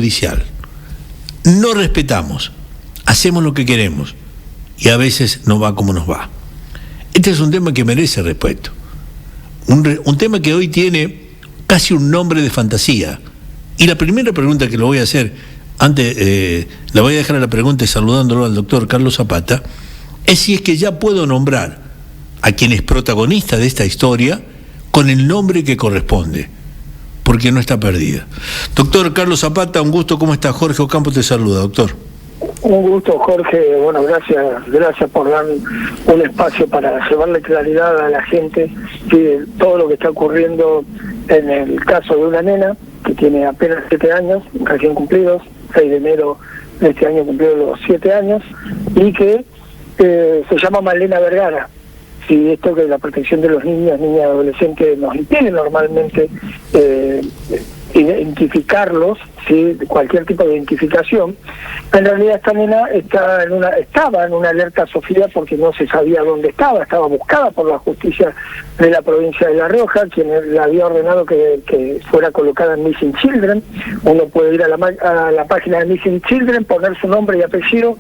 judicial. No respetamos, hacemos lo que queremos y a veces nos va como nos va. Este es un tema que merece respeto. Un tema que hoy tiene casi un nombre de fantasía. Y la primera pregunta que le voy a hacer, antes la voy a dejar a la pregunta saludándolo al doctor Carlos Zapata, es si es que ya puedo nombrar a quien es protagonista de esta historia con el nombre que corresponde, porque no está perdida. Doctor Carlos Zapata, un gusto. ¿Cómo está? Jorge Ocampo te saluda, doctor. Un gusto, Jorge. Bueno, gracias por dar un espacio para llevarle claridad a la gente de todo lo que está ocurriendo en el caso de una nena que tiene apenas 7 años, recién cumplidos, 6 de enero de este año cumplió los 7 años, y que se llama Malena Vergara. Sí, esto que la protección de los niños, niñas y adolescentes nos impide normalmente identificarlos, ¿sí? Cualquier tipo de identificación. En realidad esta nena estaba en una alerta Sofía porque no se sabía dónde estaba buscada por la justicia de la provincia de La Rioja, quien le había ordenado que fuera colocada en Missing Children. Uno puede ir a la página de Missing Children, poner su nombre y apellido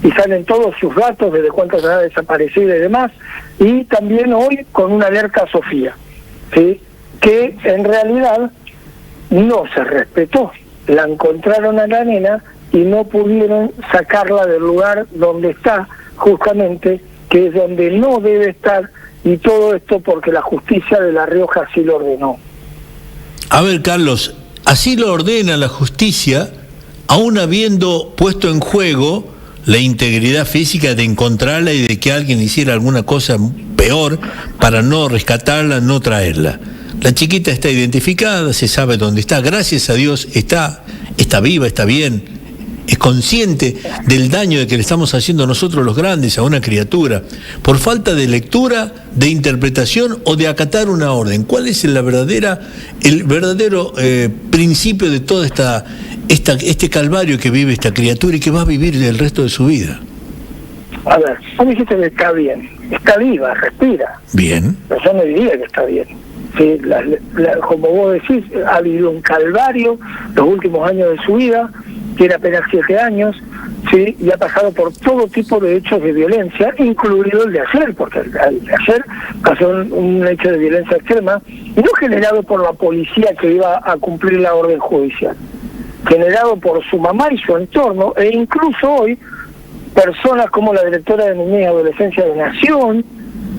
y salen todos sus datos, desde cuánto se ha desaparecido y demás, y también hoy con una alerta Sofía, ¿sí? Que en realidad no se respetó. La encontraron a la nena y no pudieron sacarla del lugar donde está, justamente, que es donde no debe estar, y todo esto porque la justicia de La Rioja así lo ordenó. A ver, Carlos, así lo ordena la justicia, aún habiendo puesto en juego la integridad física de encontrarla y de que alguien hiciera alguna cosa peor para no rescatarla, no traerla. La chiquita está identificada, se sabe dónde está, gracias a Dios está viva, está bien, es consciente del daño de que le estamos haciendo nosotros los grandes a una criatura, por falta de lectura, de interpretación o de acatar una orden. ¿Cuál es el verdadero principio de todo este calvario que vive esta criatura y que va a vivir el resto de su vida? A ver, vos dijiste que está bien, está viva, respira. Bien. Pero yo no diría que está bien. Sí, como vos decís, ha vivido un calvario los últimos años de su vida, tiene apenas 7 años, sí, y ha pasado por todo tipo de hechos de violencia, incluido el de ayer, porque el de ayer pasó un hecho de violencia extrema, y no generado por la policía que iba a cumplir la orden judicial, generado por su mamá y su entorno, e incluso hoy personas como la directora de Niñez y Adolescencia de Nación.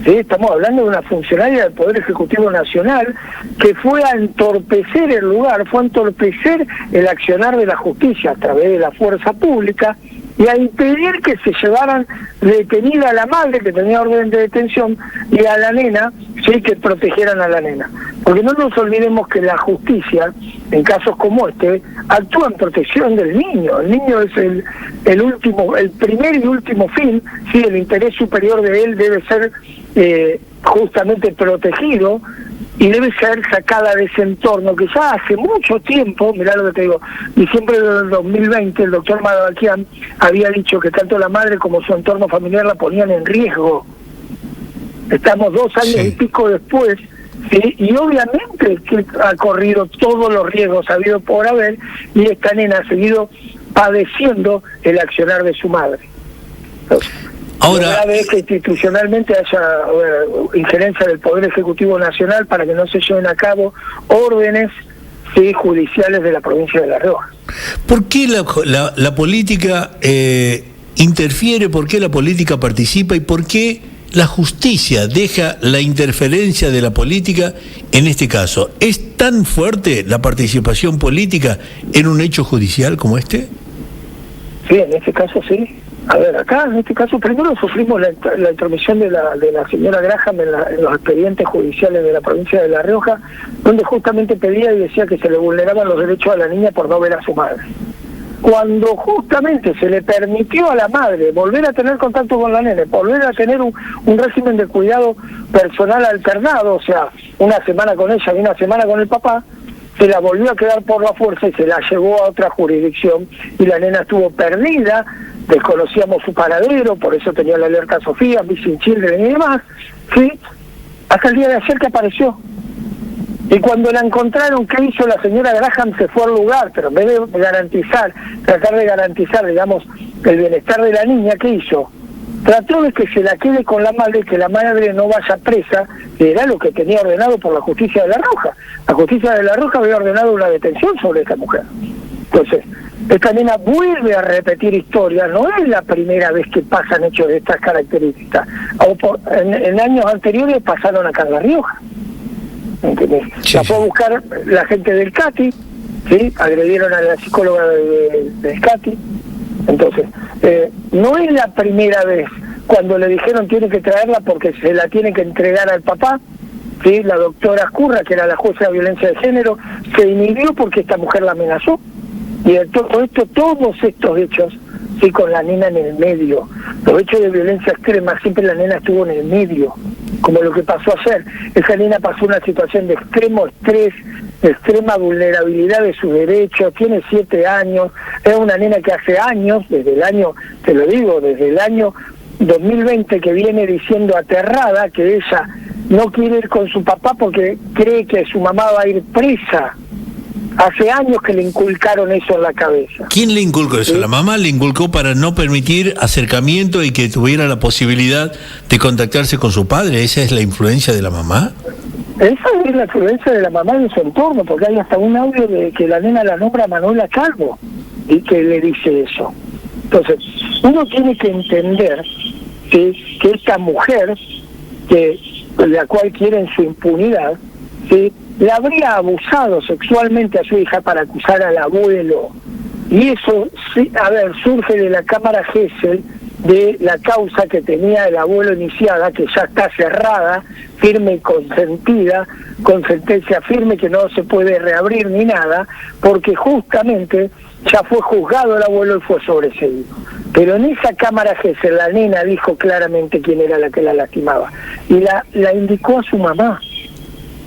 Sí, estamos hablando de una funcionaria del Poder Ejecutivo Nacional que fue a entorpecer el lugar, fue a entorpecer el accionar de la justicia a través de la fuerza pública y a impedir que se llevaran detenida a la madre que tenía orden de detención y a la nena, sí, que protegieran a la nena. Porque no nos olvidemos que la justicia, en casos como este, actúa en protección del niño. El niño es el primer y último fin, sí, el interés superior de él debe ser justamente protegido y debe ser sacada de ese entorno que ya hace mucho tiempo, mirá lo que te digo, diciembre del 2020 el doctor Madabaquian había dicho que tanto la madre como su entorno familiar la ponían en riesgo. Estamos 2 años y pico después, ¿sí? Y obviamente que ha corrido todos los riesgos habido por haber, y esta nena ha seguido padeciendo el accionar de su madre. Entonces, ahora, lo grave es que institucionalmente haya injerencia del Poder Ejecutivo Nacional para que no se lleven a cabo órdenes, sí, judiciales de la provincia de La Rioja. ¿Por qué la política interfiere? ¿Por qué la política participa? ¿Y por qué la justicia deja la interferencia de la política en este caso? ¿Es tan fuerte la participación política en un hecho judicial como este? Sí, en este caso sí. A ver, acá en este caso primero sufrimos la intromisión de la señora Graham en los expedientes judiciales de la provincia de La Rioja, donde justamente pedía y decía que se le vulneraban los derechos a la niña por no ver a su madre. Cuando justamente se le permitió a la madre volver a tener contacto con la nena, volver a tener un régimen de cuidado personal alternado, o sea, una semana con ella y una semana con el papá, se la volvió a quedar por la fuerza y se la llevó a otra jurisdicción y la nena estuvo perdida, desconocíamos su paradero, por eso tenía la alerta Sofía, Missing Children y demás, ¿sí? Hasta el día de ayer que apareció. Y cuando la encontraron, ¿qué hizo la señora Graham? Se fue al lugar, pero en vez de tratar de garantizar, digamos, el bienestar de la niña, ¿qué hizo? Trató de que se la quede con la madre, que la madre no vaya presa, que era lo que tenía ordenado por la justicia de La Rioja. La justicia de La Rioja había ordenado una detención sobre esta mujer. Entonces, esta nena vuelve a repetir historias, no es la primera vez que pasan hechos de estas características. En años anteriores pasaron acá en La Rioja. ¿Entendés? Sí, la fue a buscar la gente del CATI, ¿sí? Agredieron a la psicóloga del CATI. Entonces, no es la primera vez cuando le dijeron tiene que traerla porque se la tiene que entregar al papá, ¿sí? La doctora Curra, que era la jueza de violencia de género, se inhibió porque esta mujer la amenazó. Y de todo esto, todos estos hechos, sí, con la nena en el medio, los hechos de violencia extrema, siempre la nena estuvo en el medio, como lo que pasó ayer. Esa nena pasó una situación de extremo estrés, de extrema vulnerabilidad de sus derechos, tiene 7 años, es una nena que hace años, desde el año, te lo digo, desde el año 2020 que viene diciendo aterrada que ella no quiere ir con su papá porque cree que su mamá va a ir presa. Hace años que le inculcaron eso en la cabeza. ¿Quién le inculcó eso? ¿Sí? La mamá le inculcó para no permitir acercamiento y que tuviera la posibilidad de contactarse con su padre. ¿Esa es la influencia de la mamá? Esa es la influencia de la mamá en su entorno, porque hay hasta un audio de que la nena la nombra Manuela Calvo y que le dice eso. Entonces, uno tiene que entender, ¿sí?, que esta mujer, que la cual quieren su impunidad, ¿sí?, le habría abusado sexualmente a su hija para acusar al abuelo. Y eso, sí, a ver, surge de la Cámara Gesell, de la causa que tenía el abuelo iniciada, que ya está cerrada, firme y consentida, con sentencia firme que no se puede reabrir ni nada, porque justamente ya fue juzgado el abuelo y fue sobreseído. Pero en esa Cámara Gesell la nena dijo claramente quién era la que la lastimaba, y la indicó a su mamá.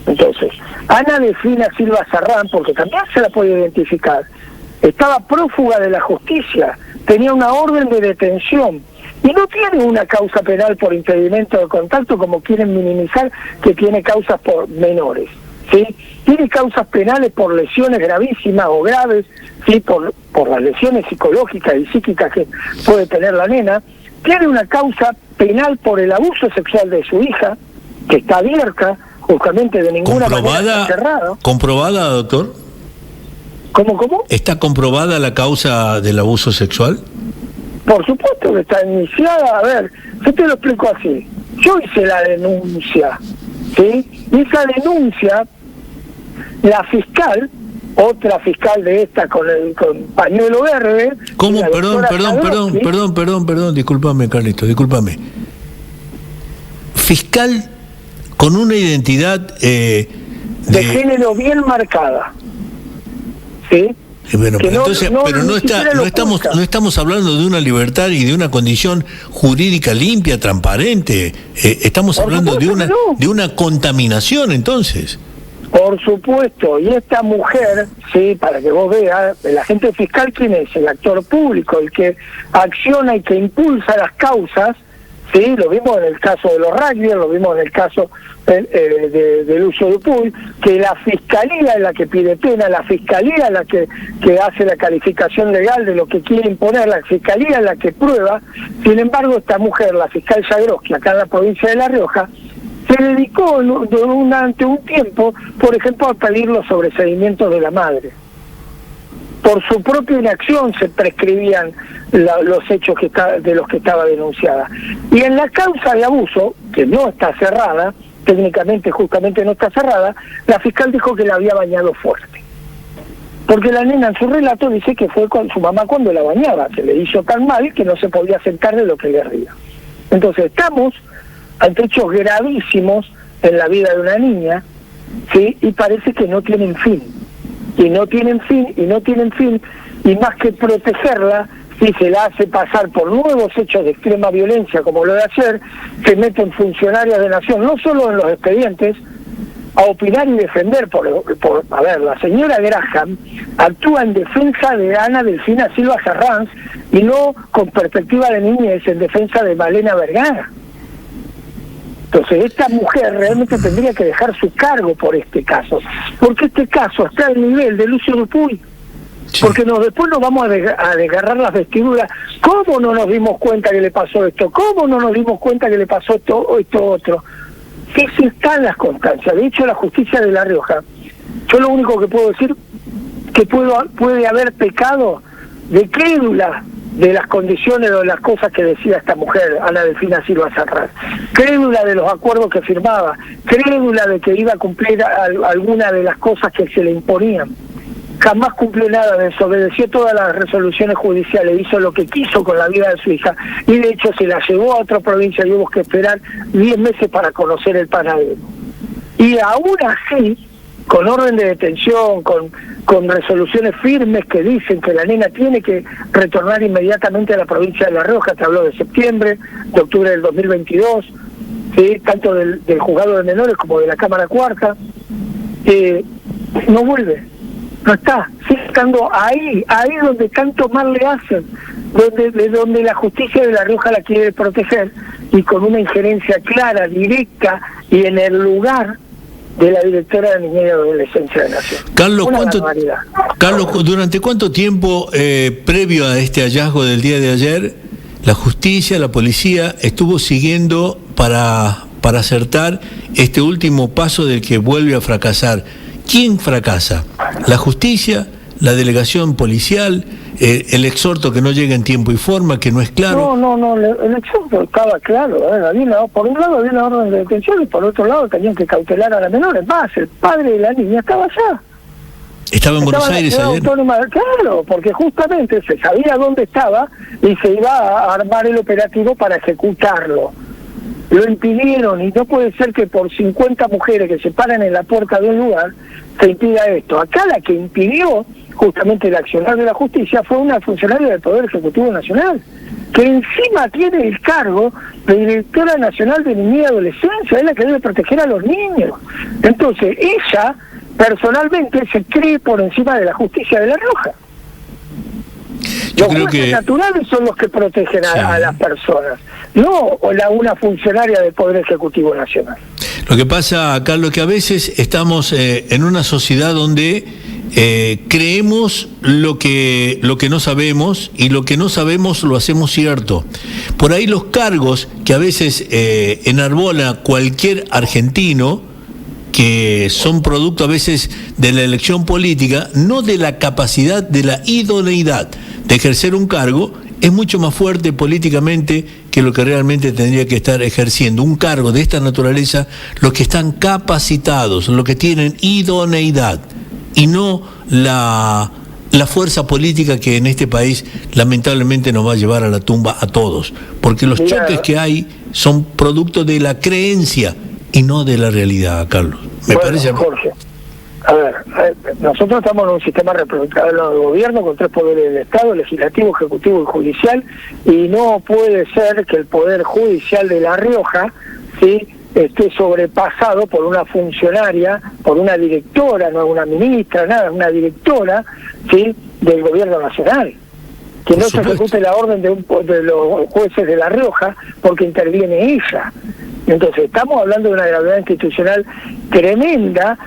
Entonces, Ana Delfina Silva Sarrán, porque también se la puede identificar, estaba prófuga de la justicia, tenía una orden de detención y no tiene una causa penal por impedimento de contacto como quieren minimizar, que tiene causas por menores, ¿sí? Tiene causas penales por lesiones gravísimas o graves, ¿sí?, por las lesiones psicológicas y psíquicas que puede tener la nena. Tiene una causa penal por el abuso sexual de su hija, que está abierta, justamente de ninguna manera está cerrada. ¿Comprobada, doctor? ¿Cómo? ¿Está comprobada la causa del abuso sexual? Por supuesto que está iniciada. A ver, yo te lo explico así. Yo hice la denuncia, ¿sí? Y esa denuncia, la fiscal, otra fiscal de esta con pañuelo verde... ¿Cómo? Perdón, discúlpame, Carlito, discúlpame. Fiscal con una identidad de género bien marcada, ¿sí? Bueno, pero no estamos hablando de una libertad y de una condición jurídica limpia, transparente. Estamos hablando de una contaminación, entonces. Por supuesto, y esta mujer, sí, para que vos veas, el agente fiscal, ¿quién es? El actor público, el que acciona y que impulsa las causas. Sí, lo vimos en el caso de los rugby, lo vimos en el caso del uso de pool, que la fiscalía es la que pide pena, la fiscalía es la que hace la calificación legal de lo que quiere imponer, la fiscalía es la que prueba. Sin embargo, esta mujer, la fiscal Jagroski, acá en la provincia de La Rioja, se dedicó durante un tiempo, por ejemplo, a pedir los sobreseimientos de la madre. Por su propia inacción se prescribían los hechos de los que estaba denunciada. Y en la causa de abuso, que no está cerrada, técnicamente justamente no está cerrada, la fiscal dijo que la había bañado fuerte. Porque la nena en su relato dice que fue con su mamá cuando la bañaba, que le hizo tan mal que no se podía sentar de lo que le ría. Entonces estamos ante hechos gravísimos en la vida de una niña, ¿sí? Y parece que no tienen fin. Y no tienen fin, y más que protegerla, si se la hace pasar por nuevos hechos de extrema violencia como lo de ayer, se meten funcionarios de nación, no solo en los expedientes, a opinar y defender. A ver, la señora Graham actúa en defensa de Ana Delfina Silva Sarrán y no con perspectiva de niñez en defensa de Malena Vergara. Entonces esta mujer realmente tendría que dejar su cargo por este caso, porque este caso está al nivel de Lucio Dupuy. Sí. Porque después nos vamos a desgarrar las vestiduras. ¿Cómo no nos dimos cuenta que le pasó esto? ¿Cómo no nos dimos cuenta que le pasó esto otro? Que sí están las constancias. De hecho, la justicia de La Rioja, yo lo único que puedo decir, que puede haber pecado de crédula de las condiciones o de las cosas que decía esta mujer, Ana Delfina Silva Sarraz, crédula de los acuerdos que firmaba, crédula de que iba a cumplir alguna de las cosas que se le imponían. Jamás cumplió nada, desobedeció todas las resoluciones judiciales, hizo lo que quiso con la vida de su hija, y de hecho se la llevó a otra provincia y hubo que esperar 10 meses para conocer el paradero. Y aún así, con orden de detención, con resoluciones firmes que dicen que la nena tiene que retornar inmediatamente a la provincia de La Rioja, te habló de septiembre, de octubre del 2022, ¿sí? Tanto del juzgado de menores como de la Cámara Cuarta, no vuelve. No está, sigue estando ahí donde tanto mal le hacen, donde la justicia de La Rioja la quiere proteger, y con una injerencia clara, directa y en el lugar de la directora de Niñez y Adolescencia de Nación. Carlos, ¿durante cuánto tiempo previo a este hallazgo del día de ayer, la justicia, la policía estuvo siguiendo para acertar este último paso del que vuelve a fracasar? ¿Quién fracasa? ¿La justicia? ¿La delegación policial? ¿El exhorto que no llega en tiempo y forma, que no es claro? No, el exhorto estaba claro. Por un lado había una orden de detención y por otro lado tenían que cautelar a la menor. Es más, el padre de la niña estaba allá. ¿Estaba en Buenos Aires ayer? Claro, porque justamente se sabía dónde estaba y se iba a armar el operativo para ejecutarlo. Lo impidieron, y no puede ser que por 50 mujeres que se paran en la puerta de un lugar se impida esto. Acá la que impidió justamente el accionar de la justicia fue una funcionaria del Poder Ejecutivo Nacional, que encima tiene el cargo de Directora Nacional de Niñez y Adolescencia, es la que debe proteger a los niños. Entonces ella personalmente se cree por encima de la justicia de La Rioja. Los jueces naturales son los que protegen a las personas, no una funcionaria del Poder Ejecutivo Nacional. Lo que pasa, Carlos, que a veces estamos en una sociedad donde creemos lo que no sabemos, y lo que no sabemos lo hacemos cierto. Por ahí los cargos que a veces enarbola cualquier argentino, que son producto a veces de la elección política, no de la capacidad, de la idoneidad de ejercer un cargo, es mucho más fuerte políticamente que lo que realmente tendría que estar ejerciendo un cargo de esta naturaleza, los que están capacitados, los que tienen idoneidad, y no la fuerza política que en este país lamentablemente nos va a llevar a la tumba a todos, porque los choques que hay son producto de la creencia y no de la realidad, Carlos. Me parece. Jorge, a ver, nosotros estamos en un sistema republicano de gobierno con 3 poderes del Estado: legislativo, ejecutivo y judicial, y no puede ser que el Poder Judicial de La Rioja, ¿sí?, esté sobrepasado por una funcionaria, por una directora, no una ministra, nada, una directora, ¿sí?, del gobierno nacional. Que no se ejecute la orden de los jueces de La Rioja porque interviene ella. Entonces estamos hablando de una gravedad institucional tremenda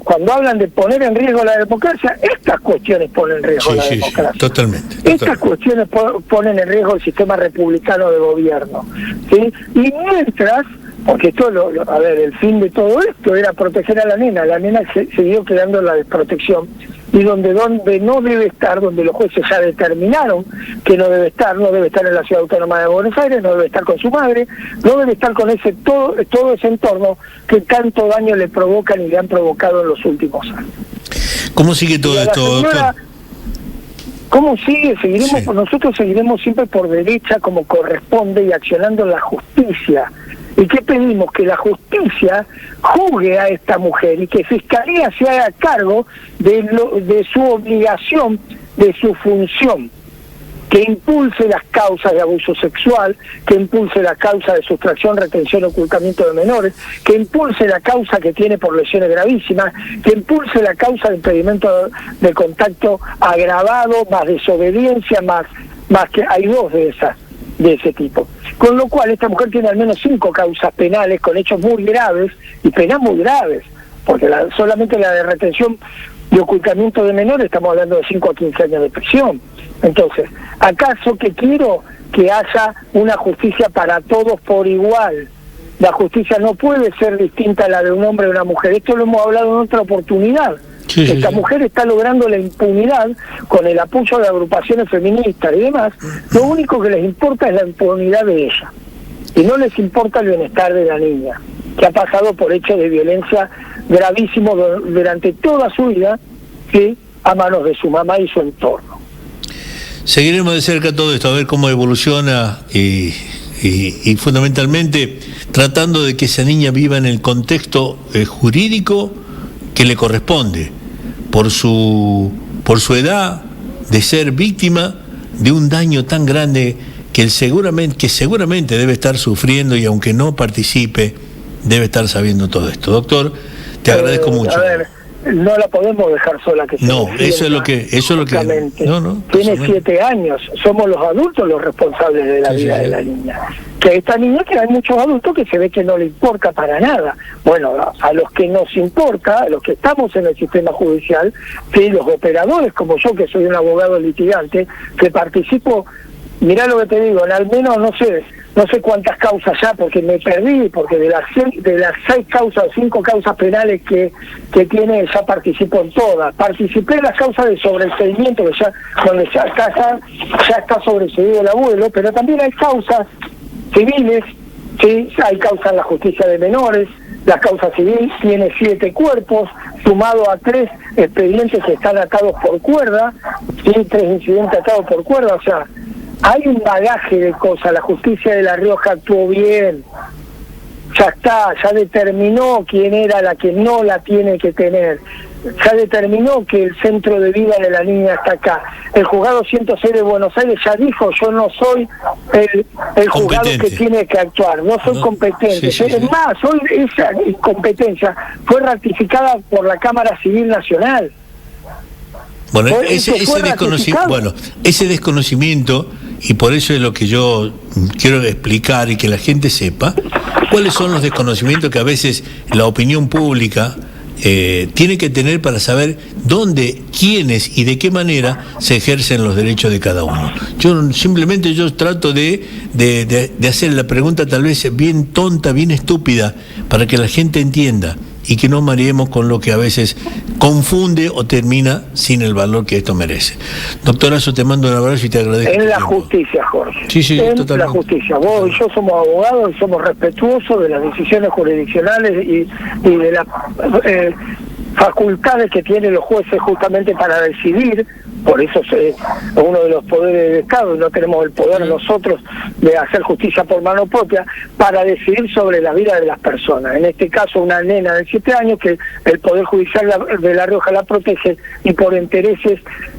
cuando hablan de poner en riesgo la democracia, estas cuestiones ponen en riesgo la democracia. Sí, totalmente. Estas cuestiones ponen en riesgo el sistema republicano de gobierno, ¿sí? Y mientras, porque el fin de todo esto era proteger a la nena siguió quedando en la desprotección, y donde no debe estar, donde los jueces ya determinaron que no debe estar en la Ciudad Autónoma de Buenos Aires, no debe estar con su madre, no debe estar con todo ese entorno que tanto daño le provocan y le han provocado en los últimos años. ¿Cómo sigue todo esto, doctor? ¿Cómo sigue? Nosotros seguiremos siempre por derecha, como corresponde, y accionando la justicia. ¿Y qué pedimos? Que la justicia juzgue a esta mujer y que Fiscalía se haga cargo de su obligación, de su función, que impulse las causas de abuso sexual, que impulse la causa de sustracción, retención, ocultamiento de menores, que impulse la causa que tiene por lesiones gravísimas, que impulse la causa de impedimento de contacto agravado, más desobediencia, más que hay 2 de ese tipo. Con lo cual esta mujer tiene al menos 5 causas penales con hechos muy graves y penas muy graves, porque solamente la de retención y ocultamiento de menores estamos hablando de 5 a 15 años de prisión. Entonces, ¿acaso que quiero que haya una justicia para todos por igual? La justicia no puede ser distinta a la de un hombre o una mujer. Esto lo hemos hablado en otra oportunidad. Esta mujer está logrando la impunidad con el apoyo de agrupaciones feministas y demás. Lo único que les importa es la impunidad de ella. Y no les importa el bienestar de la niña, que ha pasado por hechos de violencia gravísimos durante toda su vida, ¿sí?, a manos de su mamá y su entorno. Seguiremos de cerca todo esto, a ver cómo evoluciona y fundamentalmente tratando de que esa niña viva en el contexto jurídico que le corresponde por su edad de ser víctima de un daño tan grande que seguramente debe estar sufriendo, y aunque no participe debe estar sabiendo todo esto. Doctor, te agradezco mucho. A ver, no la podemos dejar sola. Eso es lo que tiene 7 años, somos los adultos los responsables de la vida de la niña. Que esta niña, que hay muchos adultos que se ve que no le importa para nada. Bueno, a los que nos importa, a los que estamos en el sistema judicial, sí, los operadores como yo, que soy un abogado litigante, que participo, mirá lo que te digo, en al menos no sé cuántas causas ya, porque me perdí, porque de las 6 causas o 5 causas penales que tiene, ya participo en todas. Participé en las causas de sobreseimiento, que donde ya está sobreseído el abuelo, pero también hay causas civiles, sí, hay causas en la justicia de menores. La causa civil tiene 7 cuerpos, sumado a 3 expedientes que están atados por cuerda, ¿sí? 3 incidentes atados por cuerda, o sea, hay un bagaje de cosas. La justicia de La Rioja actuó bien, ya determinó quién era la que no la tiene que tener, ya determinó que el centro de vida de la niña está acá. El juzgado 106 de Buenos Aires ya dijo: yo no soy el juzgado que tiene que actuar, no soy competente. Es más, hoy esa incompetencia fue ratificada por la Cámara Civil Nacional. Bueno, ese desconocimiento, y por eso es lo que yo quiero explicar y que la gente sepa, cuáles son los desconocimientos que a veces la opinión pública tiene que tener para saber dónde, quiénes y de qué manera se ejercen los derechos de cada uno. Yo trato de hacer la pregunta tal vez bien tonta, bien estúpida, para que la gente entienda y que no mareemos con lo que a veces confunde o termina sin el valor que esto merece. Doctorazo, te mando un abrazo y te agradezco. En la justicia, Jorge. Sí, en totalmente. La justicia. Vos y yo somos abogados y somos respetuosos de las decisiones jurisdiccionales y de las facultades que tienen los jueces justamente para decidir. Por eso es uno de los poderes del Estado, y no tenemos el poder nosotros de hacer justicia por mano propia para decidir sobre la vida de las personas. En este caso, una nena de 7 años que el Poder Judicial de La Rioja la protege, y por intereses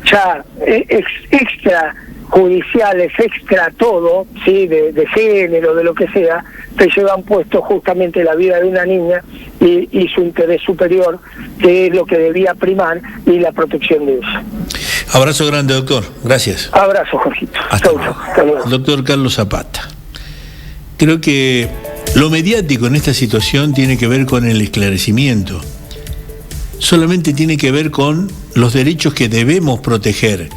ya extra judiciales, extra todo, sí, de género, de lo que sea, te llevan puesto justamente la vida de una niña y su interés superior, que es lo que debía primar, y la protección de ella. Abrazo grande, doctor. Gracias. Abrazo, Jorgito. Hasta luego. Doctor Carlos Zapata. Creo que lo mediático en esta situación tiene que ver con el esclarecimiento. Solamente tiene que ver con los derechos que debemos proteger,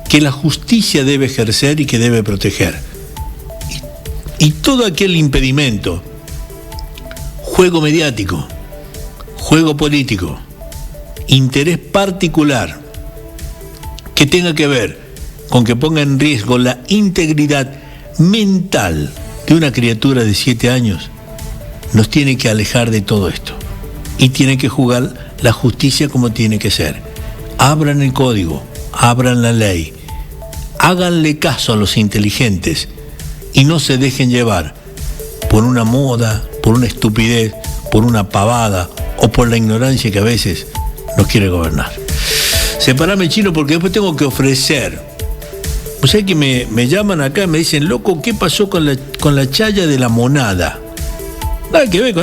que la justicia debe ejercer y que debe proteger. Y todo aquel impedimento, juego mediático, juego político, interés particular, que tenga que ver con que ponga en riesgo la integridad mental de una criatura de 7 años, nos tiene que alejar de todo esto. Y tiene que jugar la justicia como tiene que ser. Abran el código, abran la ley, háganle caso a los inteligentes y no se dejen llevar por una moda, por una estupidez, por una pavada o por la ignorancia que a veces nos quiere gobernar. Separame, Chino, porque después tengo que ofrecer. O sea que me llaman acá y me dicen: loco, ¿qué pasó con la chaya de la monada? Nada que ver con